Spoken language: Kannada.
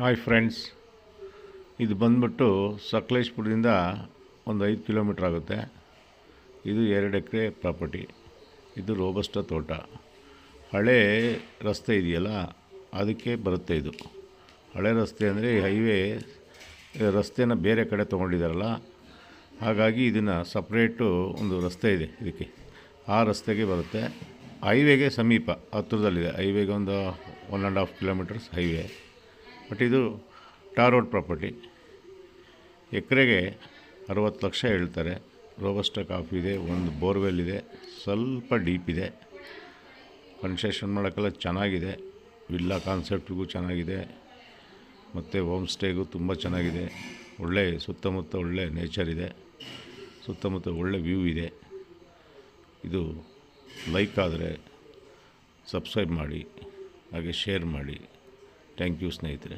ಹಾಯ್ ಫ್ರೆಂಡ್ಸ್, ಇದು ಬಂದ್ಬಿಟ್ಟು ಸಕಲೇಶ್ಪುರದಿಂದ ಒಂದು 5 ಕಿಲೋಮೀಟ್ರ್ ಆಗುತ್ತೆ. ಇದು 2 ಎಕರೆ ಪ್ರಾಪರ್ಟಿ. ಇದು ರೋಬಸ್ಟ ತೋಟ. ಹಳೆ ರಸ್ತೆ ಇದೆಯಲ್ಲ, ಅದಕ್ಕೆ ಬರುತ್ತೆ ಇದು. ಹಳೆ ರಸ್ತೆ ಅಂದರೆ ಹೈವೇ ರಸ್ತೆನ ಬೇರೆ ಕಡೆ ತೊಗೊಂಡಿದ್ದಾರಲ್ಲ, ಹಾಗಾಗಿ ಇದನ್ನು ಸಪ್ರೇಟು ಒಂದು ರಸ್ತೆ ಇದೆ ಇದಕ್ಕೆ, ಆ ರಸ್ತೆಗೆ ಬರುತ್ತೆ. ಹೈವೇಗೆ ಸಮೀಪ ಹತ್ತಿರದಲ್ಲಿದೆ. ಹೈವೇಗೆ ಒಂದು 1.5 ಕಿಲೋಮೀಟರ್ಸ್ ಹೈವೇ. ಬಟ್ ಇದು ಟಾರ್ ರೋಡ್ ಪ್ರಾಪರ್ಟಿ. ಎಕರೆಗೆ 60 ಲಕ್ಷ ಹೇಳ್ತಾರೆ. ರೋಬಸ್ಟ ಕಾಫಿ ಇದೆ, ಒಂದು ಬೋರ್ವೆಲ್ ಇದೆ, ಸ್ವಲ್ಪ ಡೀಪ್ ಇದೆ. ಕನ್ಸ್ಟ್ರಕ್ಷನ್ ಮಾಡೋಕ್ಕೆಲ್ಲ ಚೆನ್ನಾಗಿದೆ. ವಿಲ್ಲಾ ಕಾನ್ಸೆಪ್ಟ್ಗೂ ಚೆನ್ನಾಗಿದೆ, ಮತ್ತು ಹೋಮ್ ಸ್ಟೇಗೂ ತುಂಬ ಚೆನ್ನಾಗಿದೆ. ಒಳ್ಳೆ ಸುತ್ತಮುತ್ತ ಒಳ್ಳೆ ನೇಚರ್ ಇದೆ, ಸುತ್ತಮುತ್ತ ಒಳ್ಳೆ ವ್ಯೂ ಇದೆ. ಇದು ಲೈಕ್ ಆದರೆ ಸಬ್ಸ್ಕ್ರೈಬ್ ಮಾಡಿ, ಹಾಗೆ ಶೇರ್ ಮಾಡಿ. ಥ್ಯಾಂಕ್ ಯು ಸ್ನೇಹಿತರೆ.